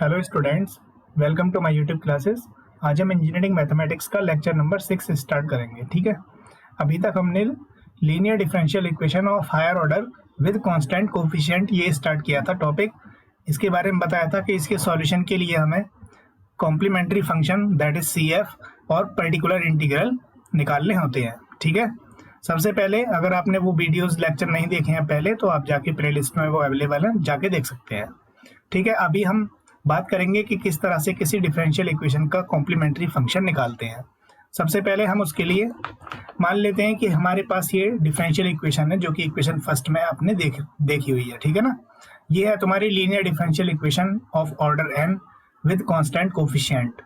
Hello students, welcome to my YouTube classes. आज हम engineering mathematics का लेक्चर नंबर 6 स्टार्ट करेंगे। ठीक है, अभी तक हमने linear differential equation of higher order with constant coefficient ये स्टार्ट किया था टॉपिक। इसके बारे में बताया था कि इसके सॉल्यूशन के लिए हमें complementary function that is CF और पर्टिकुलर इंटीग्रल निकालने होते हैं। ठीक है, सबसे पहले अगर आपने वो वीडियोस लेक्चर नहीं देखे हैं पहले तो आप जाके प्लेलिस्ट में वो अवेलेबल है, जाके देख सकते हैं। ठीक है, अभी हम बात करेंगे कि किस तरह से किसी डिफरेंशियल इक्वेशन का कॉम्प्लीमेंट्री फंक्शन निकालते हैं। सबसे पहले हम उसके लिए मान लेते हैं कि हमारे पास ये डिफरेंशियल इक्वेशन है जो कि इक्वेशन फर्स्ट में आपने देखी हुई है। ठीक है ना, ये है तुम्हारी linear differential equation of order n with constant coefficient.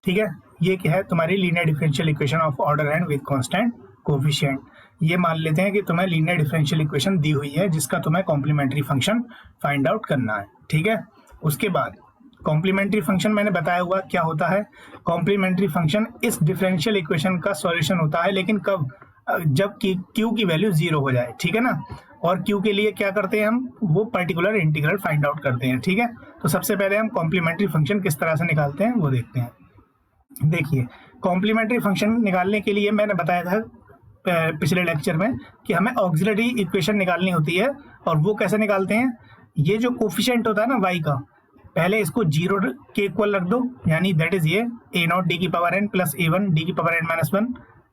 ठीक है, ये क्या है तुम्हारी linear differential equation of order n with constant coefficient. ये मान लेते हैं कि तुम्हें लीनियर डिफरेंशियल इक्वेशन दी हुई है जिसका तुम्हें कॉम्प्लीमेंट्री फंक्शन फाइंड आउट करना है। ठीक है, उसके बाद कॉम्प्लीमेंट्री फंक्शन मैंने बताया हुआ क्या होता है। कॉम्प्लीमेंट्री फंक्शन इस डिफरेंशियल इक्वेशन का सॉल्यूशन होता है, लेकिन कब? जब कि q की वैल्यू 0 हो जाए। ठीक है ना, और q के लिए क्या करते हैं हम? वो पर्टिकुलर इंटीग्रल फाइंड आउट करते हैं। ठीक है, तो सबसे पहले हम कॉम्प्लीमेंट्री फंक्शन किस तरह से निकालते हैं वो देखते हैं। देखिए, कॉम्प्लीमेंट्री फंक्शन निकालने के लिए मैंने बताया था पिछले लेक्चर में कि हमें ऑक्सिलरी इक्वेशन निकालनी होती है। और वो कैसे निकालते हैं? ये जो कोफिशिएंट होता है ना y का, पहले इसको 0 के इक्वल रख दो, यानी दैट इज ये a0 d की power n plus a1 d की power n-1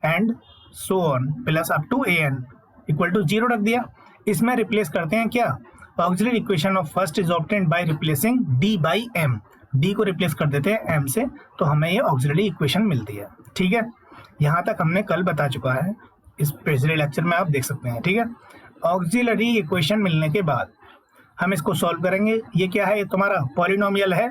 and so on plus up to an equal to 0 रख दिया। इसमें रिप्लेस करते हैं क्या? Auxiliary equation of first is obtained by replacing d by m। d को replace कर देते हैं m से, तो हमें ये ऑक्सिलरी इक्वेशन मिलती है। ठीक है, यहाँ तक हमने कल बता चुका है, इस पिछले लेक्चर में आप देख सकते हैं। ठीक है, ऑक्सिलरी इक्वेशन मिलने के बाद हम इसको सॉल्व करेंगे। ये क्या है? ये तुम्हारा पॉलिनोमियल है,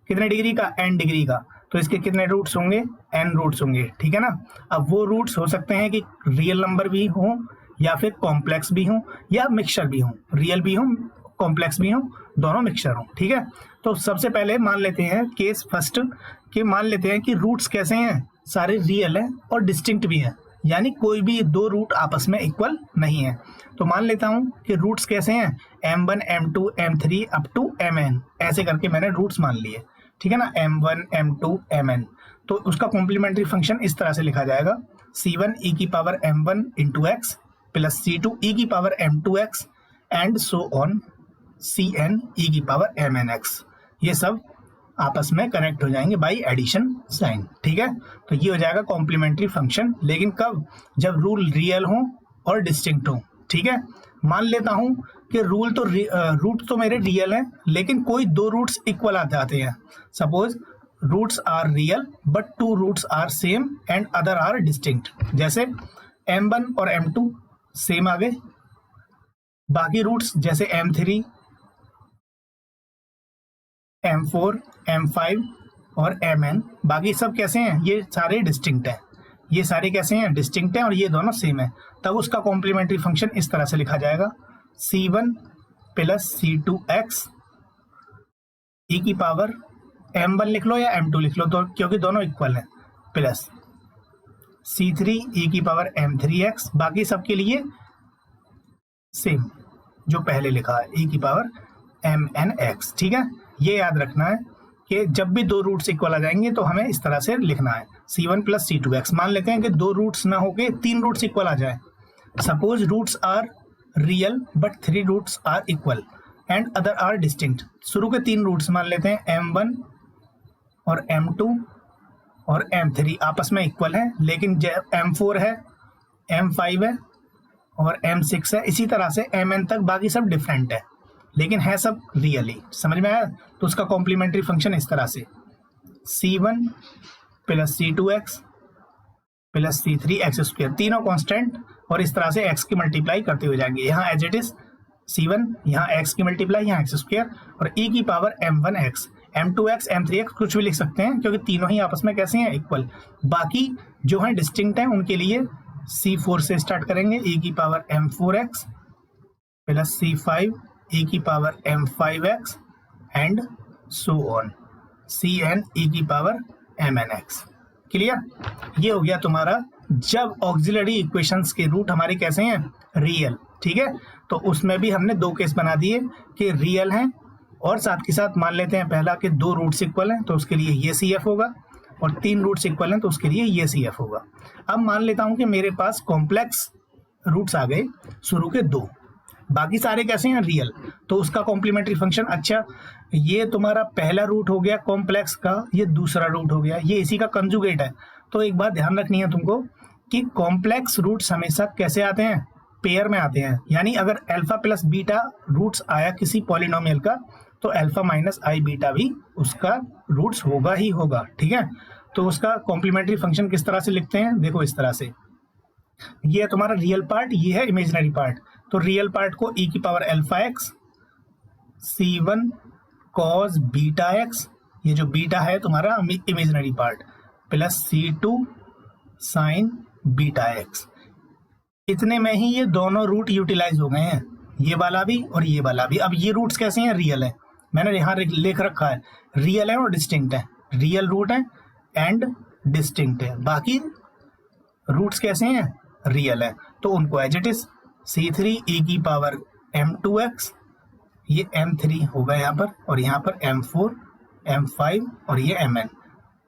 कितने डिग्री का? n डिग्री का। तो इसके कितने रूट्स होंगे? n रूट्स होंगे। ठीक है ना, अब वो रूट्स हो सकते हैं कि रियल नंबर भी हो या फिर कॉम्प्लेक्स भी हो या मिक्सचर भी हो, रियल भी हो कॉम्प्लेक्स भी हो, दोनों मिक्सचर हो। ठीक है, तो सबसे पहले मान लेते हैं केस फर्स्ट कि मान लेते हैं कि रूट्स कैसे हैं? सारे रियल हैं और डिस्टिंक्ट भी हैं, यानी कोई भी दो रूट आपस में इक्वल नहीं है। तो मान लेता हूं कि रूट्स कैसे हैं? m1 m2 m3 up to mn, ऐसे करके मैंने रूट्स मान लिए। ठीक है ना, m1 m2 mn। तो उसका कॉम्प्लीमेंट्री फंक्शन इस तरह से लिखा जाएगा, c1 e की power m1 into x plus c2 e की power m2x and so on cn e की पावर mnx। ये सब आपस में कनेक्ट हो जाएंगे बाय एडिशन साइन। ठीक है, तो ये हो जाएगा कॉम्प्लीमेंट्री फंक्शन, लेकिन कब? जब रूल रियल हो और डिस्टिंक्ट हो। ठीक है, मान लेता हूं कि रूट तो मेरे रियल हैं, लेकिन कोई दो रूट्स इक्वल आ जाते हैं। Suppose roots are real but two roots are same and other are distinct. जैसे m1 और m2 सेम आ गए, बाकी रूट्स जैसे m3 m4 m5 और mn बाकी सब कैसे हैं? ये सारे डिस्टिंक्ट हैं। ये सारे कैसे हैं? डिस्टिंक्ट हैं, और ये दोनों सेम है। तब उसका कॉम्प्लीमेंट्री फंक्शन इस तरह से लिखा जाएगा, c1 प्लस c2x e की पावर m1 लिख लो या m2 लिख लो, तो क्योंकि दोनों इक्वल हैं, प्लस c3 e की पावर m3x, बाकी सब के लिए सेम जो पहले लिखा है, e की पावर mnx। ठीक है, ये याद रखना है कि जब भी दो रूट्स इक्वल आ जाएंगे तो हमें इस तरह से लिखना है, c1 प्लस c2x। मान लेते हैं कि दो रूट्स ना होके तीन रूट्स इक्वल आ जाए। Suppose roots are real but three roots are equal and other are distinct. शुरू के तीन रूट्स मान लेते हैं m1 और m2 और m3 आपस में इक्वल हैं, लेकिन m4 है, m5 है और m6 है, इसी तरह से mn तक बाकी सब डिफरेंट है, लेकिन है सब रियली। समझ में आया? तो उसका कॉम्प्लीमेंट्री फंक्शन इस तरह से, c1 plus c2x plus c3x square, तीनों कांस्टेंट, और इस तरह से x की मल्टीप्लाई करते हुए जाएंगे। यहाँ एज इट इज c1, यहाँ x की मल्टीप्लाई, यहाँ x स्क्वायर, और e की पावर m1x m2x m3x कुछ भी लिख सकते हैं क्योंकि तीनों ही आपस में कैसे हैं? इक्वल। बाकी जो हैं डिस्टिंक्ट हैं उनके लिए c4 से स्टार्ट करेंगे, e की power m4x plus c5 e की power m5x and so on cn e की पावर mnx। क्लियर? ये हो गया तुम्हारा जब ऑक्सिलरी इक्वेशंस के रूट हमारे कैसे हैं? रियल। ठीक है, तो उसमें भी हमने दो केस बना दिए कि रियल हैं और साथ के साथ मान लेते हैं पहला कि 2 रूट्स इक्वल हैं तो उसके लिए ये CF होगा, और 3 रूट्स इक्वल हैं तो उसके लिए ये CF होगा। अब मान लेता हूं कि मेरे पास कॉम्प्लेक्स रूट्स आ गए शुरू के 2, बाकी सारे कैसे हैं, रियल, तो उसका कॉम्प्लीमेंट्री फंक्शन, अच्छा ये तुम्हारा पहला रूट हो गया कॉम्प्लेक्स का, ये दूसरा रूट हो गया, ये इसी का कंजुगेट है। तो एक बात ध्यान रखनी है तुमको कि कॉम्प्लेक्स रूट्स हमेशा कैसे आते हैं, पेयर में आते हैं। यानी अगर अल्फा प्लस बीटा रूट्स आया किसी पॉलिनोमियल का तो अल्फा माइनस आई बीटा भी उसका रूट्स होगा ही होगा, ठीक है। तो उसका कॉम्प्लीमेंट्री फंक्शन किस तरह से लिखते हैं, देखो इस तरह से, ये है तुम्हारा रियल पार्ट, ये है इमेजिनरी पार्ट। तो रियल पार्ट को e की power alpha x C1 cos beta x, ये जो बीटा है तुम्हारा imaginary part, plus C2 sign beta x. इतने में ही ये दोनों रूट यूटिलाइज हो गए हैं, ये वाला भी और ये वाला भी। अब ये रूट्स कैसे हैं, रियल है, मैंने यहाँ लिख रखा है, रियल है और डिस्टिंक्ट है, रियल रूट है एंड डिस्टिंक्ट है। बाकी रूट्स कैसे हैं, रियल है, तो उनको as it is C3 e की पावर m2x, ये m3 होगा यहाँ पर, और यहाँ पर m4 m5 और ये mn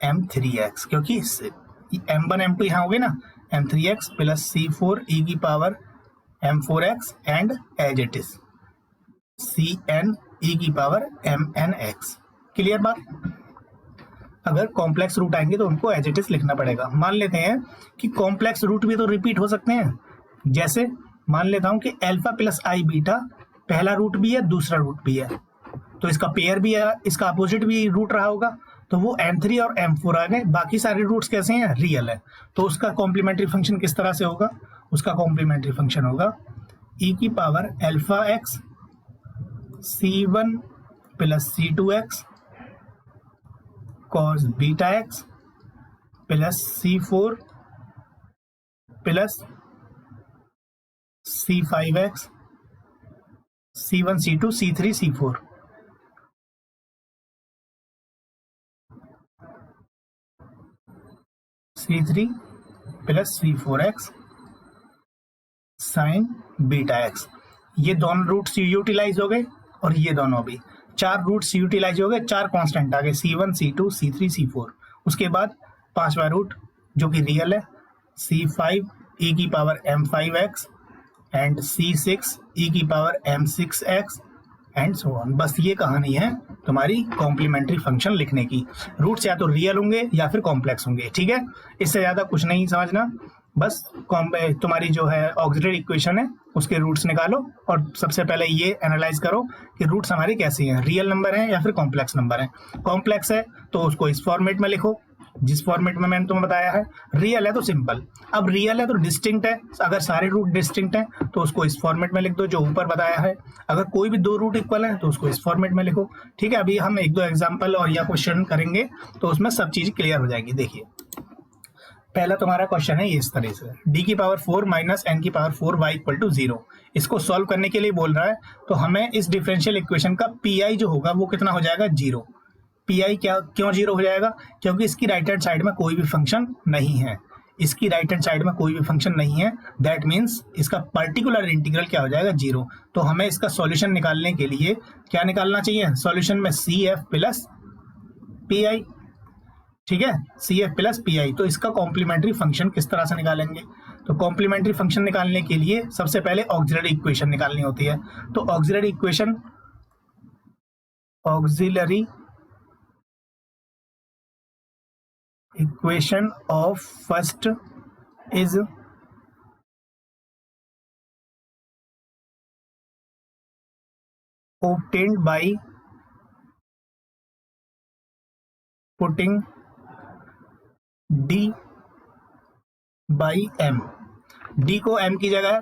m3x, क्योंकि m1 m2 यहाँ हो गए ना, m3x प्लस C4 e की power m4x and as it is Cn e की पावर mnx। क्लियर बात। अगर कॉम्प्लेक्स रूट आएंगे तो उनको एज इट इज लिखना पड़ेगा। मान लेते हैं कि कॉम्प्लेक्स रूट भी तो रिपीट हो सकते हैं, जैसे मान लेता हूं कि अल्फा प्लस आई बीटा पहला रूट भी है दूसरा रूट भी है, तो इसका पेयर भी है, इसका अपोजिट भी रूट रहा होगा, तो वो m3 और m4 आ गए। बाकी सारे रूट्स कैसे हैं, रियल है, तो उसका कॉम्प्लीमेंट्री फंक्शन किस तरह से होगा, उसका कॉम्प्लीमेंट्री फंक्शन होगा e की power alpha x C1 plus C2x cos beta x plus C4 plus C5x C1 C2 C3 C4। C3 plus C4x sign beta x. ये दोनों रूट्स यूटिलाइज हो गए और ये दोनों भी, 4 रूट्स यूटिलाइज हो गए, 4 कांस्टेंट आ गए C1 C2 C3 C4। उसके बाद 5वां रूट जो कि रियल है C5 e की power m5x and C6 e की power m6x and so on. बस ये कहानी है तुम्हारी कॉम्प्लीमेंट्री फंक्शन लिखने की। रूट्स या तो रियल होंगे या फिर कॉम्प्लेक्स होंगे, ठीक है, इससे ज्यादा कुछ नहीं समझना। बस तुम्हारी जो है ऑक्सिलरी इक्वेशन है उसके रूट्स निकालो और सबसे पहले ये एनालाइज करो कि रूट्स हमारे कैसे हैं, रियल नंबर हैं या फिर कॉम्प्लेक्स नंबर हैं। कॉम्प्लेक्स है तो उसको इस फॉर्मेट में लिखो जिस फॉर्मेट में मैंने तुम्हें बताया है। रियल है तो सिंपल, अब रियल है तो डिस्टिंक्ट है, अगर सारे रूट डिस्टिंक्ट हैं तो उसको इस फॉर्मेट में लिख दो जो ऊपर बताया है। अगर कोई भी 2 रूट इक्वल है तो उसको इस फॉर्मेट में लिखो, ठीक है। अभी हम 1-2 एग्जाम्पल और या क्वेश्चन करेंगे तो उसमें सब चीज क्लियर हो जाएगी। देखिए पहला तुम्हारा क्वेश्चन है ये इस तरह से, d की पावर 4 माइनस n की पावर 4 y इक्वल टू 0। इसको सॉल्व करने के लिए बोल रहा है, तो हमें इस डिफरेंशियल इक्वेशन का pi जो होगा वो कितना हो जाएगा, 0। pi क्यों 0 हो जाएगा, क्योंकि इसकी राइट हैंड साइड में कोई भी फंक्शन नहीं है, इसकी राइट हैंड साइड में कोई भी फंक्शन नहीं है, दैट मीन्स इसका पर्टिकुलर इंटीग्रल क्या हो जाएगा, 0। तो हमें इसका सॉल्यूशन निकालने के लिए क्या निकालना चाहिए, सॉल्यूशन में CF प्लस PI, ठीक है, CF प्लस PI। तो इसका कॉम्प्लीमेंट्री फंक्शन किस तरह से निकालेंगे, तो कॉम्प्लीमेंट्री फंक्शन निकालने के लिए सबसे पहले ऑक्सिलरी इक्वेशन निकालनी होती है। तो auxiliary equation of first is obtained by putting d by m। d को m की जगह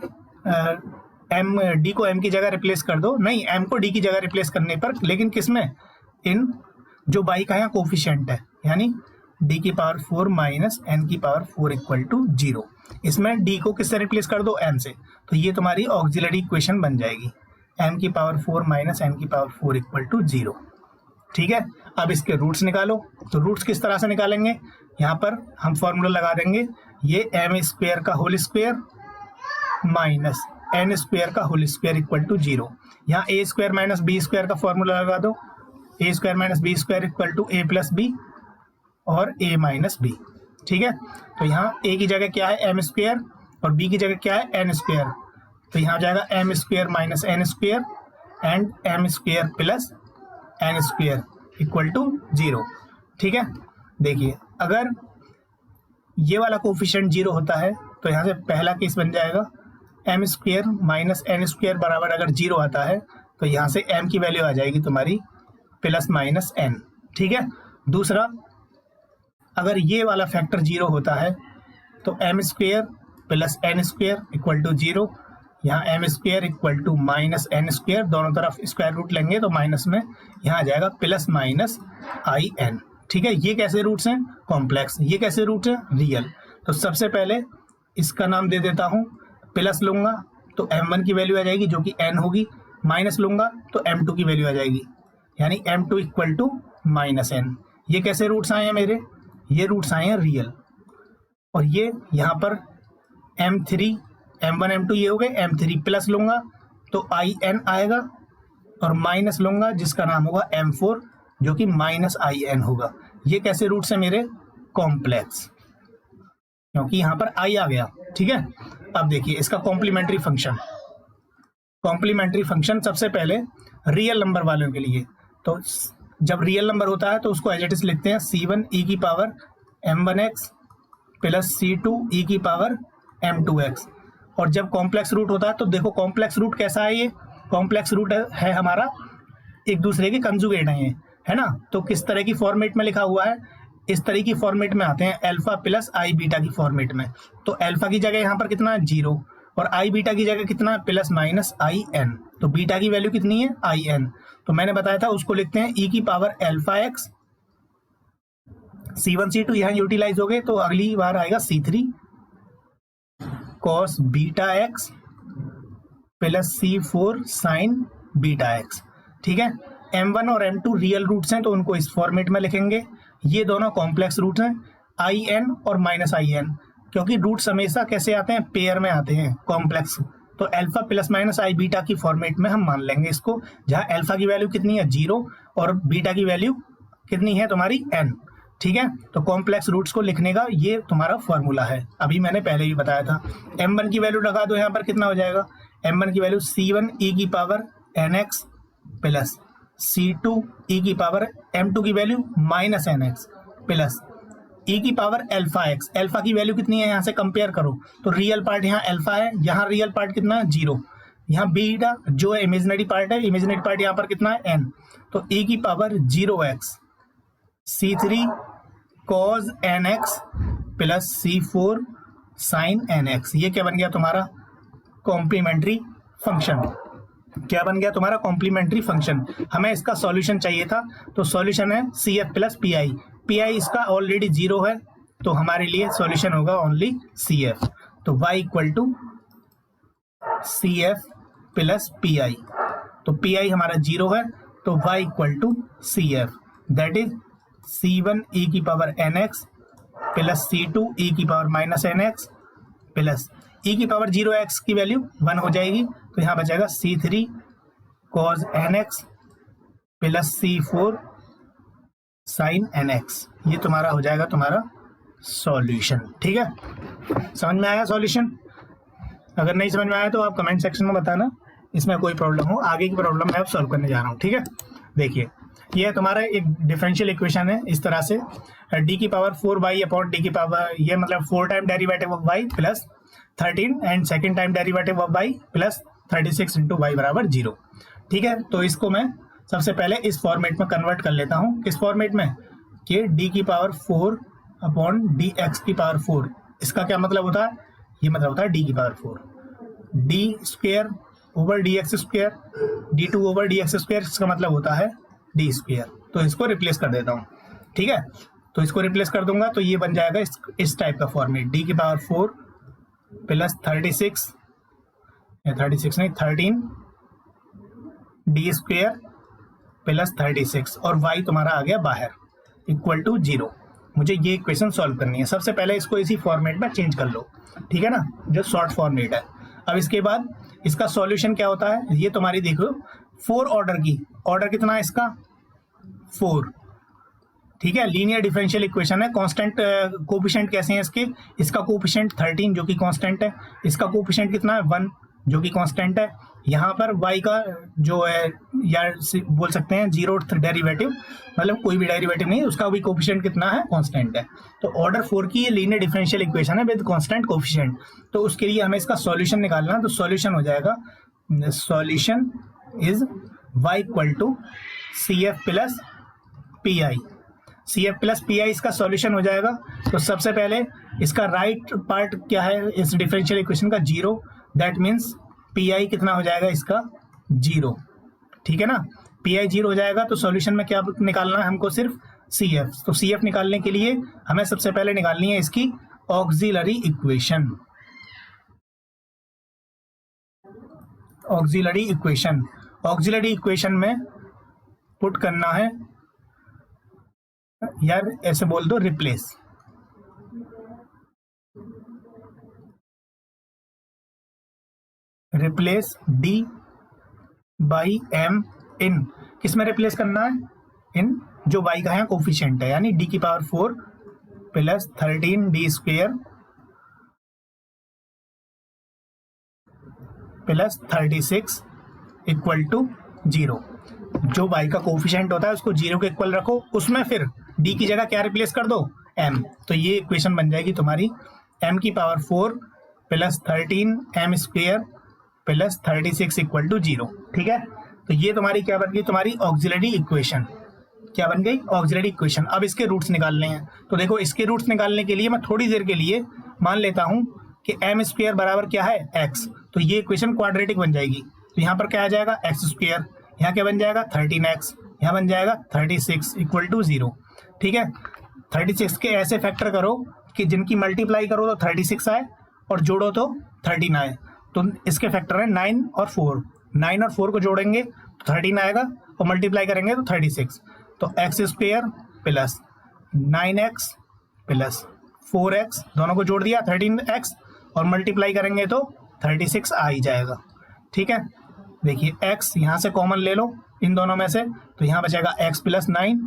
d को m की जगह रिप्लेस कर दो, नहीं m को d की जगह रिप्लेस करने पर, लेकिन किसमें, इन जो बाई का यहाँ कोफिशिएंट है, यानी d की पावर 4 माइनस n की पावर 4 इक्वल टू 0। इसमें d को किससे रिप्लेस कर दो, m से, तो ये तुम्हारी ऑक्सिलरी इक्वेशन बन जाएगी, m की पावर 4 माइनस n की पावर 4 इक्वल टू 0, ठीक है। अब इसके रूट्स निकालो, तो रूट्स किस तरह से निकालेंगे, यहाँ पर हम फॉर्मूला लगा देंगे, ये m स्क्वायर का whole square minus n square का होल स्क्वायर इक्वल टू 0। यहाँ a square minus b square का फॉर्मूला लगा दो, a square minus b square equal to a plus b और ए माइनस बी। ठीक है, तो यहाँ ए की जगह क्या है एम स्क्वायर और बी की जगह क्या है एन स्क्वायर, तो यहाँ हो जाएगा m square minus n square and m square plus n square equal to 0। ठीक है, देखिए अगर ये वाला कोफिशिएंट 0 होता है तो यहाँ से पहला केस बन जाएगा m square minus n square बराबर अगर 0 आता है तो यहाँ से एम की वैल्यू आ जाएगी तुम्हारी प्लस माइनस एन। ठीक है, दूसरा अगर ये वाला फैक्टर 0 होता है तो m square plus n square equal to 0, यहाँ m square equal to minus n square, दोनों तरफ स्क्वायर रूट लेंगे तो माइनस में यहाँ आ जाएगा प्लस माइनस आई एन। ठीक है, ये कैसे रूट्स हैं कॉम्प्लेक्स, ये कैसे रूट्स हैं रियल। तो सबसे पहले इसका नाम दे देता हूँ, प्लस लूंगा तो m1 की वैल्यू आ जाएगी जो कि n होगी, माइनस लूंगा तो m2 की वैल्यू आ जाएगी यानी m2 equal to minus N. ये कैसे रूट्स आए हैं मेरे, ये रूट्स आए हैं रियल। और ये यहाँ पर m3 m1 m2 ये हो गए, m3 प्लस लूंगा तो in आएगा और माइनस लूंगा जिसका नाम होगा m4 जो कि माइनस in होगा। ये कैसे रूट्स है मेरे कॉम्प्लेक्स, क्योंकि यहाँ पर i आ गया। ठीक है, अब देखिए इसका कॉम्प्लीमेंट्री फंक्शन। कॉम्प्लीमेंट्री फंक्शन सबसे पहले रियल नंबर वालों के लिए, तो जब रियल नंबर होता है तो उसको एज इट इज लिखते हैं c1 e की power m1x plus c2 e की पावर m2x। और जब कॉम्प्लेक्स रूट होता है तो देखो कॉम्प्लेक्स रूट कैसा है, ये कॉम्प्लेक्स रूट है हमारा एक दूसरे के कंजुगेट है ये, है ना। तो किस तरह की फॉर्मेट में लिखा हुआ है, इस तरह की फॉर्मेट में आते हैं अल्फा प्लस आई बीटा की फॉर्मेट में। तो अल्फा की जगह यहाँ पर कितना है 0 और आई बीटा की जगह कितना है प्लस माइनस आई एन। तो बीटा की वैल्यू कितनी है आई एन, तो मैंने बताया था उसको लिखते हैं ई की power alpha x. C1 C2 यहाँ यूटिलाइज हो गए तो अगली बार आएगा C3 cos beta x plus C4 sign beta x. ठीक है, M1 और M2 रियल रूट्स हैं तो उनको इस फॉर्मेट में लिखेंगे। ये दोनों कॉम्प्लेक्स रूट्स हैं IN और माइनस IN, क्योंकि रूट्स हमेशा कैसे आते हैं पेयर में आते हैं कॉम्प्लेक्स। तो अल्फा प्लस माइनस आई बीटा की फॉर्मेट में हम मान लेंगे इसको, जहाँ अल्फा की वैल्यू कितनी है 0 और बीटा की वैल्यू कितनी है तुम्हारी n। ठीक है, तो कॉम्प्लेक्स रूट्स को लिखने का ये तुम्हारा फॉर्मूला है, अभी मैंने पहले भी बताया था। m1 की वैल्यू लगा दो, यहाँ पर कितना हो जाएगा m1 की वैल्यू c1 e की power nx plus c2 e की पावर m2 की value minus nx plus e की पावर अल्फा x। अल्फा की वैल्यू कितनी है यहाँ से कंपेयर करो तो रियल पार्ट यहाँ अल्फा है, यहाँ रियल पार्ट कितना है 0, यहाँ बीटा जो है इमेजिनरी पार्ट है, इमेजिनरी पार्ट यहाँ पर कितना है n। तो e की power 0x c3 cos nx plus c4 sine nx। ये क्या बन गया तुम्हारा कॉम्प्लीमेंट्री फंक्शन। क्या बन गया तुम्हारा कॉम्प्लीमेंट्री फंक्शन। हमें इसका सॉल्यूशन चाहिए था तो सॉल्यूशन है CF प्लस PI इसका ऑलरेडी 0 है तो हमारे लिए सॉल्यूशन होगा ओनली CF। तो y equal to CF plus PI, तो PI हमारा 0 है तो y equal to CF that is C1 e की power nx plus C2 e की power minus nx plus e की पावर 0x की वैल्यू 1 हो जाएगी तो यहाँ बचेगा C3 cos nx plus C4 sine nx। ये तुम्हारा हो जाएगा तुम्हारा सॉल्यूशन। ठीक है, समझ में आया सॉल्यूशन। अगर नहीं समझ में आया तो आप कमेंट सेक्शन में बताना, इसमें कोई प्रॉब्लम हो। आगे की प्रॉब्लम मैं अब सॉल्व करने जा रहा हूँ। ठीक है, देखिए ये तुम्हारा एक डिफरेंशियल इक्वेशन है इस तरह से d की पावर 4y अपॉन d की पावर, ये मतलब 4 time derivative of y plus 13 and second time derivative of y plus 36 into y बराबर 0। ठीक है, तो इसको मैं सबसे पहले इस फॉर्मेट में कन्वर्ट कर लेता हूँ। किस फॉर्मेट में कि d की पावर 4 अपॉन dx की पावर 4। इसका क्या मतलब होता है, ये मतलब होता है d की power 4 d square over dx square d2 over dx square, इसका मतलब होता है d स्क्वायर। तो इसको रिप्लेस कर देता हूँ। ठीक है, तो इसको रिप्लेस कर दूंगा तो ये बन जाएगा इस टाइप का फॉर्मेट, d की पावर 4 प्लस 36 नहीं 13 d स्क्वायर प्लस 36 और y तुम्हारा आ गया बाहर इक्वल टू 0। मुझे ये इक्वेशन सॉल्व करनी है। सबसे पहले इसको इसी फॉर्मेट में चेंज कर लो, ठीक है ना, जो शॉर्ट फॉर्मेट है। अब इसके बाद इसका सॉल्यूशन क्या होता है, ये तुम्हारी देखो 4 ऑर्डर की, ऑर्डर कितना है इसका 4, ठीक है। लीनियर डिफरेंशियल इक्वेशन है। कांस्टेंट कोफिशिएंट कैसे हैं इसके, इसका कोफिशिएंट 13 जो कि कांस्टेंट है, इसका कोफिशिएंट कितना है 1 जो कि कांस्टेंट है। यहाँ पर y का जो है या बोल सकते हैं 0th डेरिवेटिव, मतलब कोई भी डेरिवेटिव नहीं, उसका भी कोफिशिएंट कितना है कांस्टेंट है। तो ऑर्डर 4 की ये लीनियर डिफरेंशियल इक्वेशन है विद कांस्टेंट कोफिशिएंट। तो उसके लिए हमें इसका सॉल्यूशन निकालना है। तो सॉल्यूशन हो जाएगा, solution is y equal to CF plus PI। CF plus PI इसका सॉल्यूशन हो जाएगा। तो सबसे पहले इसका राइट पार्ट क्या है इस डिफरेंशियल इक्वेशन का 0, दैट मीन्स PI कितना हो जाएगा इसका 0, ठीक है ना। PI 0 हो जाएगा। तो सॉल्यूशन में क्या निकालना है हमको, सिर्फ CF। तो CF निकालने के लिए हमें सबसे पहले निकालनी है इसकी auxiliary equation. Auxiliary equation, auxiliary equation में पुट करना है, यार ऐसे बोल दो, replace. Replace D by M इन, किस में रिप्लेस करना है, इन जो y का है कोफिशिएंट है, यानी D की power 4 plus 13D square plus 36 equal to 0। जो y का कोफिशिएंट होता है उसको 0 के इक्वल रखो, उसमें फिर D की जगह क्या रिप्लेस कर दो, M। तो ये इक्वेशन बन जाएगी तुम्हारी M की power 4 plus 13M square plus 36 equal to 0, ठीक है। तो ये तुम्हारी क्या बन गई, तुम्हारी ऑक्सिलरी इक्वेशन। क्या बन गई, ऑक्सिलरी इक्वेशन। अब इसके रूट्स निकालने हैं। तो देखो इसके रूट्स निकालने के लिए मैं थोड़ी देर के लिए मान लेता हूं कि M स्क्वेयर बराबर क्या है x। तो ये इक्वेशन क्वाड्रेटिक बन जाएगी। तो यहाँ पर क्या आ जाएगा x स्क्वेयर, यहाँ क्या बन जाएगा 13x, यहाँ बन जाएगा 36 इक्वल टू 0, ठीक है। 36 के ऐसे फैक्टर करो कि जिनकी मल्टीप्लाई करो तो 36 आए और जोड़ो तो 13 आए। तो इसके फैक्टर है 9 और 4, 9 और 4 को जोड़ेंगे तो 13 आएगा और मल्टीप्लाई करेंगे तो 36। तो x square plus 9x plus 4x, दोनों को जोड़ दिया 13x और मल्टीप्लाई करेंगे तो 36 आ ही जाएगा, ठीक है। देखिए x यहाँ से कॉमन ले लो इन दोनों में से, तो यहाँ बचेगा x प्लस 9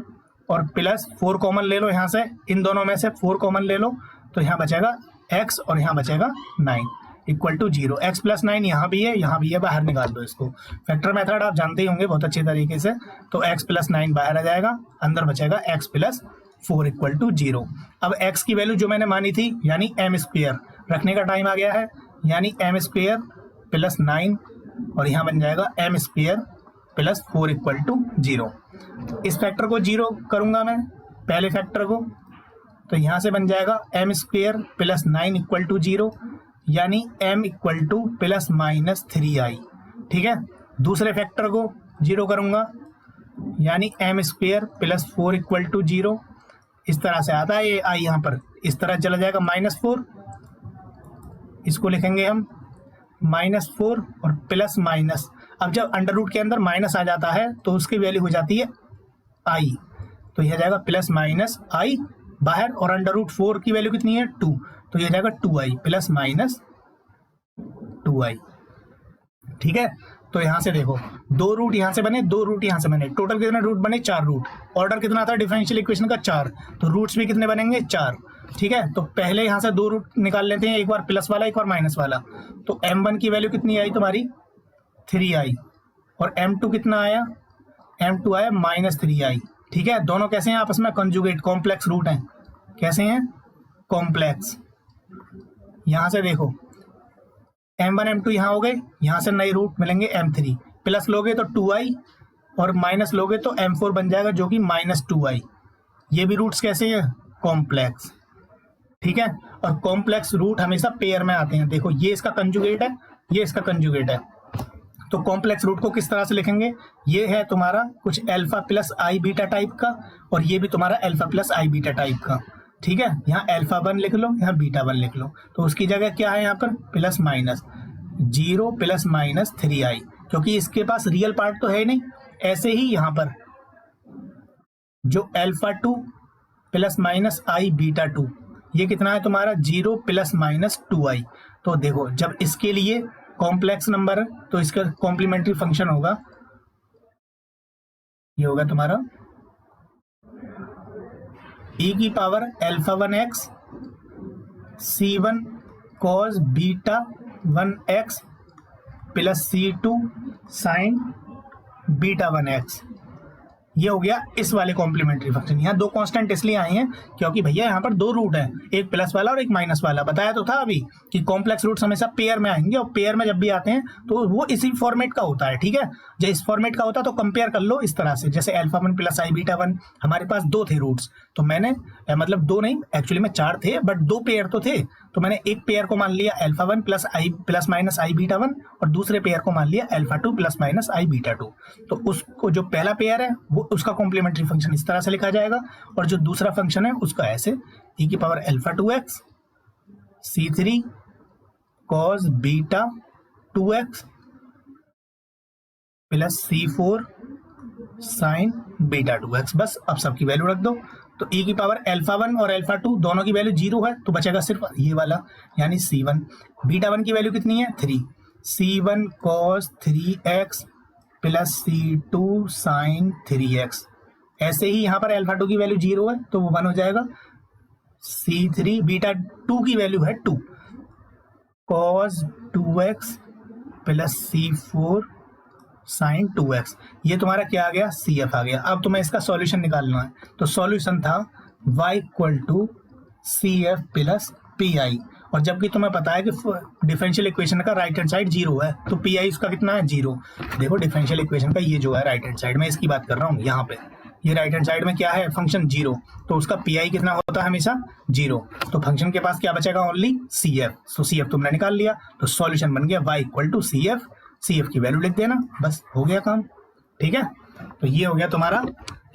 और प्लस 4 कॉमन ले लो यहाँ से, इन दोनों में से 4 कॉमन ले लो, तो यहाँ बचेगा x और यहाँ बचेगा 9 इक्वल टू 0। x प्लस 9 यहाँ भी है, बाहर निकाल दो इसको। फैक्टर मेथड आप जानते ही होंगे बहुत अच्छे तरीके से। तो x प्लस 9 बाहर आ जाएगा, अंदर बचेगा x प्लस 4 इक्वल टू 0। अब x की वैल्यू जो मैंने मानी थी यानी m स्क्वेयर रखने का टाइम आ गया है, यानी m स्क्वेयर प्लस 9 और यहाँ बन जाएगा m square plus 4 equal to 0। इस फैक्टर को 0 करूँगा मैं पहले फैक्टर को, तो यहाँ से बन जाएगा m square plus 9 equal to 0, यानी m equal to plus minus 3i, ठीक है। दूसरे फैक्टर को 0 करूँगा, यानी m square plus 4 equal to 0। इस तरह से आता है ये i, यहाँ पर इस तरह चला जाएगा -4, इसको लिखेंगे हम -4 और प्लस माइनस। अब जब अंडर रूट के अंदर माइनस आ जाता है तो उसकी वैल्यू हो जाती है i, तो यह जाएगा प्लस माइनस i बाहर, और अंडर रूट 4 की वैल्यू कितनी है 2, तो यह जाएगा 2i प्लस माइनस 2i, ठीक है। तो यहाँ से देखो 2 रूट यहाँ से बने, 2 रूट यहाँ से बने, टोटल कितने रूट बने 4 रूट। ऑर्डर कितना था डिफरेंशियल इक्वेशन का 4, तो रूट्स भी कितने बनेंगे 4, ठीक है। तो पहले यहाँ से 2 रूट निकाल लेते हैं, एक बार प्लस वाला एक बार माइनस वाला। तो m1 की वैल्यू कितनी आई तुम्हारी 3i और m2 कितना आया, m2 आया -3i, ठीक है। दोनों कैसे हैं आपस में कंजुगेट, कॉम्प्लेक्स रूट हैं। कैसे हैं, कॉम्प्लेक्स। यहाँ से देखो m1 m2 यहाँ हो गए, यहाँ से नए रूट मिलेंगे m3, प्लस लोगे तो 2i और माइनस लोगे तो m4 बन जाएगा जो कि -2i। ये भी रूट्स कैसे हैं, कॉम्प्लेक्स, ठीक है। और कॉम्प्लेक्स रूट हमेशा पेयर में आते हैं। देखो ये इसका कंजुगेट है, ये इसका कंजुगेट है। तो कॉम्प्लेक्स रूट को किस तरह से लिखेंगे, ये है तुम्हारा कुछ अल्फा प्लस आई बीटा टाइप का, और ये भी तुम्हारा अल्फा प्लस आई बीटा टाइप का, ठीक है। यहाँ अल्फा 1 लिख लो, यहाँ बीटा 1 लिख लो। तो उसकी जगह क्या है यहाँ पर plus minus 0 plus minus 3i, क्योंकि इसके पास रियल पार्ट तो है नहीं। ऐसे ही यहाँ पर जो अल्फा 2 प्लस माइनस आई बीटा 2, ये कितना है तुम्हारा 0 प्लस माइनस 2i। तो देखो जब इसके लिए कॉम्प्लेक्स नंबर है तो इसका कॉम्प्लीमेंट्री फंक्शन होगा, ये होगा तुम्हारा e की power alpha 1x c1 cos beta 1x plus c2 sign beta 1x। ये हो गया इस वाले कॉम्प्लीमेंट्री फंक्शन। यहाँ दो कांस्टेंट इसलिए आए हैं क्योंकि भैया यहाँ पर दो रूट हैं, एक प्लस वाला और एक माइनस वाला। बताया तो था अभी कि कॉम्प्लेक्स रूट्स हमेशा पेयर में आएंगे, और पेयर में जब भी आते हैं तो वो इसी फॉर्मेट का होता है। ठीक है, जब इस फॉर्मेट का होता है तो कंपेयर कर लो इस तरह से, जैसे अल्फा 1 प्लस आई बीटा 1, हमारे पास दो थे रूट्स, तो मैंने मतलब दो नहीं, एक्चुअली में चार थे, बट दो पेयर तो थे, तो मैंने एक पेयर को मान लिया अल्फा 1 प्लस माइनस आई बीटा 1, और दूसरे पेयर को मान लिया अल्फा 2 प्लस माइनस आई बीटा 2। तो उसको जो पहला पेयर है वो उसका कॉम्प्लीमेंट्री फंक्शन इस तरह से लिखा जाएगा, और जो दूसरा फंक्शन है उसका ऐसे e की power alpha 2x c3 cos beta 2x plus c4 sign beta 2x। बस अब सबकी वैल्यू रख दो। तो e की पावर अल्फा 1 और अल्फा 2 दोनों की वैल्यू 0 है, तो बचेगा सिर्फ ये वाला यानी c1। बीटा 1 की वैल्यू कितनी है 3, c1 cos 3x plus c2 sign 3x। ऐसे ही यहाँ पर अल्फा 2 की वैल्यू 0 है तो वो 1 हो जाएगा। c3 बीटा 2 की वैल्यू है 2 cos 2x plus c4 sign 2x। ये तुम्हारा क्या आ गया CF आ गया। अब तुम्हें इसका सॉल्यूशन निकालना है, तो सॉल्यूशन था y equal to CF plus PI, और जबकि तुम्हें पता है कि डिफरेंशियल इक्वेशन का राइट हैंड साइड 0 है, तो PI उसका कितना है 0। देखो डिफरेंशियल इक्वेशन का ये जो है राइट हैंड साइड में, इसकी बात कर रहा हूँ यहाँ पे, ये राइट हैंड साइड में क्या है फंक्शन 0, तो उसका PI कितना होता है हमेशा 0। तो फंक्शन के पास क्या बचेगा ओनली CF, सो CF तुमने निकाल लिया, तो सॉल्यूशन बन गया y इक्वल टू CF की वैल्यू लिख देना, बस हो गया काम। ठीक है, तो ये हो गया तुम्हारा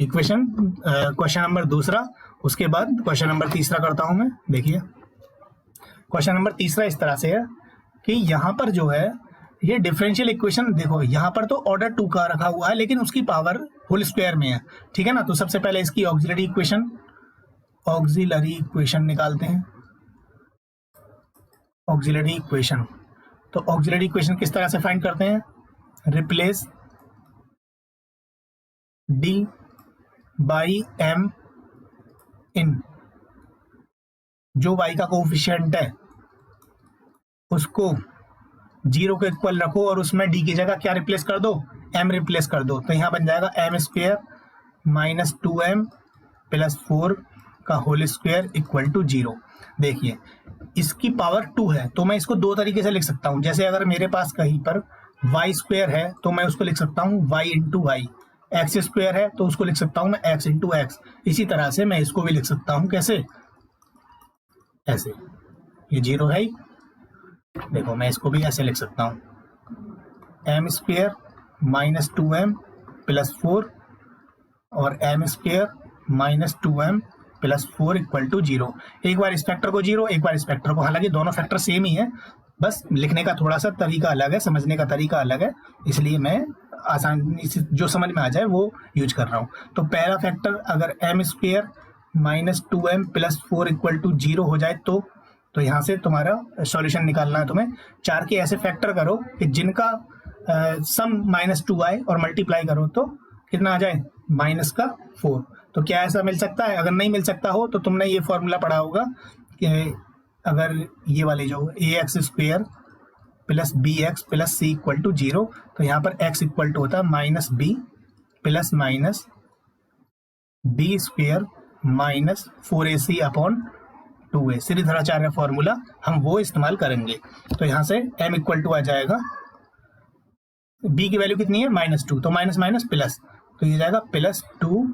इक्वेशन क्वेश्चन नंबर दूसरा। उसके बाद क्वेश्चन नंबर तीसरा करता हूं मैं। देखिए क्वेश्चन नंबर तीसरा इस तरह से है कि यहाँ पर जो है ये डिफरेंशियल इक्वेशन, देखो यहाँ पर तो ऑर्डर 2 का रखा हुआ है लेकिन उसकी पावर होल स्क्वायर में है। ठीक है ना, तो सबसे पहले इसकी ऑक्सिलरी इक्वेशन निकालते हैं। ऑक्सिलरी इक्वेशन, तो ऑक्सिलरी इक्वेशन किस तरह से फाइंड करते हैं, रिप्लेस d बाई m इन, जो y का कोफिशिएंट है उसको 0 के इक्वल रखो और उसमें d की जगह क्या रिप्लेस कर दो, m रिप्लेस कर दो, तो यहाँ बन जाएगा m square minus 2m plus 4 का होल स्क्वायर इक्वल टू 0। देखिए इसकी पावर 2 है तो मैं इसको दो तरीके से लिख सकता हूँ। जैसे अगर मेरे पास कहीं पर y स्क्वायर है तो मैं उसको लिख सकता हूँ y into y, x square है तो उसको लिख सकता हूँ मैं x इंटू एक्स। इसी तरह से मैं इसको भी लिख सकता हूँ, कैसे, ऐसे, ये 0 है ही, देखो मैं इसको भी ऐसे लिख सकता हूँ m square minus 2m plus 4 और m square minus 2m plus 4 equal to 0। एक बार इस फैक्टर को 0, एक बार इस फैक्टर को, हालांकि दोनों फैक्टर सेम ही है, बस लिखने का थोड़ा सा तरीका अलग है, समझने का तरीका अलग है, इसलिए मैं आसानी से जो समझ में आ जाए वो यूज कर रहा हूँ। तो पहला फैक्टर अगर m square minus 2m plus 4 equal to 0 हो जाए तो यहाँ से तुम्हारा सॉल्यूशन निकालना है तुम्हें। 4 के ऐसे फैक्टर करो कि जिनका सम -2 आए और मल्टीप्लाई करो तो कितना आ जाए -4। तो क्या ऐसा मिल सकता है, अगर नहीं मिल सकता हो तो तुमने ये फॉर्मूला पढ़ा होगा कि अगर ये वाली जो ax square plus bx plus c equal to 0, तो यहाँ पर x इक्वल टू होता है minus b plus minus b square minus 4ac upon 2a। Shridharacharya formula हम वो इस्तेमाल करेंगे। तो यहाँ से m इक्वल टू आ जाएगा, b की वैल्यू कितनी है -2, तो माइनस माइनस प्लस, तो ये जाएगा प्लस 2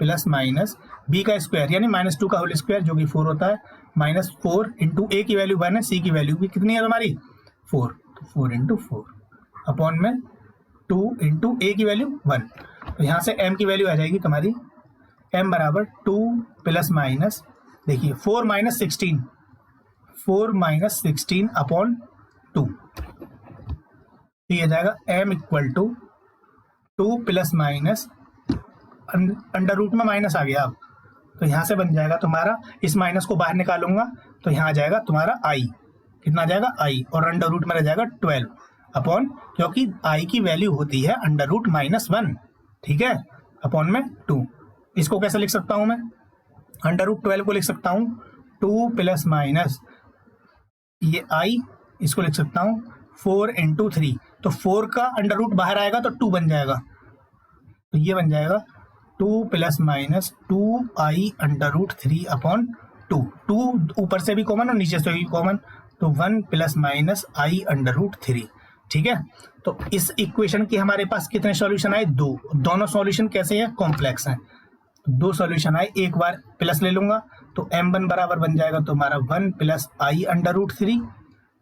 प्लस माइनस b का स्क्वायर यानी -2 का होल स्क्वायर जो कि 4 होता है, माइनस 4 इंटू a की वैल्यू 1 है, c की वैल्यू भी कितनी है तुम्हारी 4, तो 4 इंटू 4 अपॉन में 2 इंटू a की वैल्यू 1। तो यहाँ से m की वैल्यू आ जाएगी तुम्हारी m बराबर 2 प्लस माइनस, देखिए 4 माइनस 16 अपॉन 2, तो ये जाएगा m equal to 2 plus minus, under root में माइनस आ गया अब, तो यहाँ से बन जाएगा तुम्हारा, इस माइनस को बाहर निकालूंगा तो यहाँ आ जाएगा तुम्हारा i, कितना आ जाएगा i, और अंडर रूट में रह जाएगा 12 अपॉन, क्योंकि i की वैल्यू होती है अंडर रूट -1, ठीक है, अपॉन में 2। इसको कैसे लिख सकता हूं मैं, अंडर रूट 12 को लिख सकता हूं 2 प्लस माइनस ये i, इसको लिख सकता हूं 4 इंटू 3, तो 4 का अंडर रूट बाहर आएगा तो 2 बन जाएगा, तो ये बन जाएगा 2 plus minus 2i under root 3 upon 2, 2 ऊपर से भी कॉमन और नीचे से भी कॉमन, तो 1 plus minus i under root 3, ठीक है। तो इस इक्वेशन के हमारे पास कितने सॉल्यूशन आए, 2, दोनों सॉल्यूशन कैसे हैं, कॉम्प्लेक्स हैं, 2 सॉल्यूशन आए, एक बार प्लस ले लूंगा तो m1 बराबर बन जाएगा तुम्हारा 1 प्लस i अंडर रूट 3,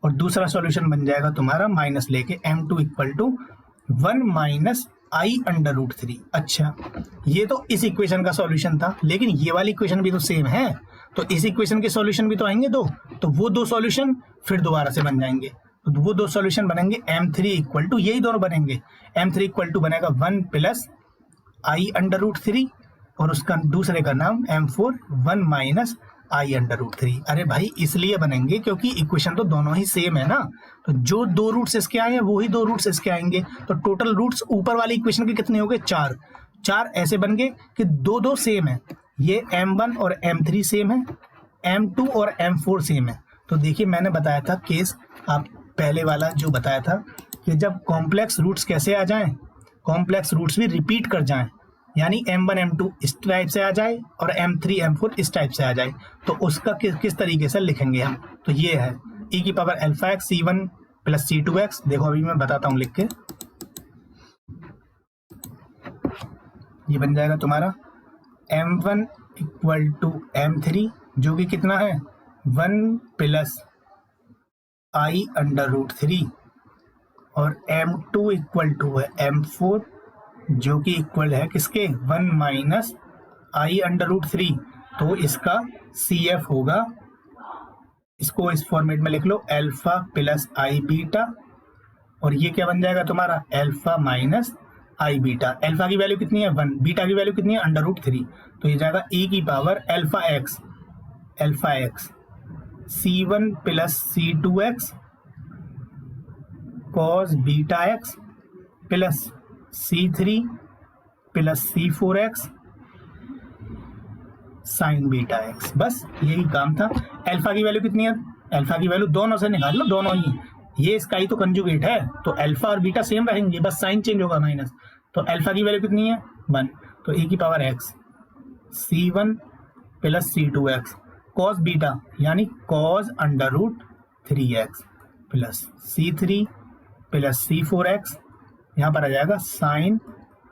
और दूसरा सॉल्यूशन बन जाएगा तुम्हारा माइनस लेके m2 equal to 1 minus i under root 3। अच्छा, ये तो इस इक्वेशन का सॉल्यूशन था, लेकिन ये वाली इक्वेशन भी तो सेम है, तो इस इक्वेशन के सॉल्यूशन भी तो आएंगे 2, तो वो 2 सॉल्यूशन फिर दोबारा से बन जाएंगे, तो वो 2 सॉल्यूशन बनेंगे m3 इक्वल टू, यही दोनों बनेंगे, m3 इक्वल टू बनेगा 1 प्लस i अंडर रूट 3, और उसका दूसरे का नाम m4 1 minus i under root 3। अरे भाई इसलिए बनेंगे क्योंकि इक्वेशन तो दोनों ही सेम है ना, तो जो 2 रूट्स इसके आए हैं वो ही 2 रूट्स इसके आएंगे, तो टोटल रूट्स ऊपर वाली इक्वेशन के कितने हो गए, 4 ऐसे बन गए कि 2 सेम है, ये m1 और m3 सेम है, m2 और m4 सेम है। तो देखिए मैंने बताया था केस, आप पहले वाला जो बताया था कि जब कॉम्प्लेक्स रूट्स कैसे आ जाएं, कॉम्प्लेक्स रूट्स भी रिपीट कर जाएं, यानी m1 m2 इस टाइप से आ जाए और m3 m4 इस टाइप से आ जाए, तो उसका किस तरीके से लिखेंगे हम, तो ये है e की power alpha x c1 plus c2x। देखो अभी मैं बताता हूँ लिख के, ये बन जाएगा तुम्हारा m1 इक्वल टू m3 जो कि कितना है 1 प्लस i अंडर रूट 3, और m2 इक्वल टू है m4 जो कि इक्वल है किसके 1 माइनस i अंडर रूट 3, तो इसका CF होगा, इसको इस फॉर्मेट में लिख लो अल्फा प्लस i बीटा, और ये क्या बन जाएगा तुम्हारा alpha minus i beta. Alpha की वैल्यू कितनी है 1, बीटा की वैल्यू कितनी है अंडर रूट 3, तो ये जाएगा e की power alpha x c1 plus c2x cos beta x plus c3 plus c4x sign beta x। बस यही काम था। अल्फा की वैल्यू कितनी है, अल्फा की वैल्यू दोनों से निकाल लो, दोनों ही, ये इसका ही तो कंजुगेट है, तो अल्फा और बीटा सेम रहेंगे, बस साइन चेंज होगा माइनस, तो अल्फा की वैल्यू कितनी है 1, तो e की power x c1 plus c2x cos beta यानी cos under root 3x plus c3 plus c4x, यहाँ पर आ जाएगा साइन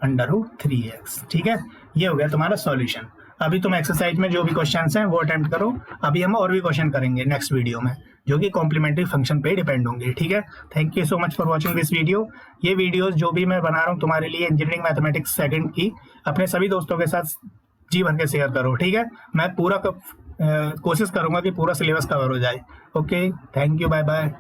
अंडर रूट 3x। ठीक है, ये हो गया तुम्हारा सॉल्यूशन। अभी तुम एक्सरसाइज में जो भी क्वेश्चंस हैं वो अटेम्प्ट करो, अभी हम और भी क्वेश्चन करेंगे नेक्स्ट वीडियो में जो कि कॉम्प्लीमेंट्री फंक्शन पे डिपेंड होंगे। ठीक है, thank you so much for watching this video. ये वीडियोस जो भी मैं बना रहा हूँ तुम्हारे लिए इंजीनियरिंग मैथमेटिक्स सेकंड की, अपने सभी दोस्तों के साथ जी भर के शेयर करो। ठीक है, मैं पूरा कोशिश करूंगा कि पूरा सिलेबस कवर हो जाए। Okay, thank you, bye bye.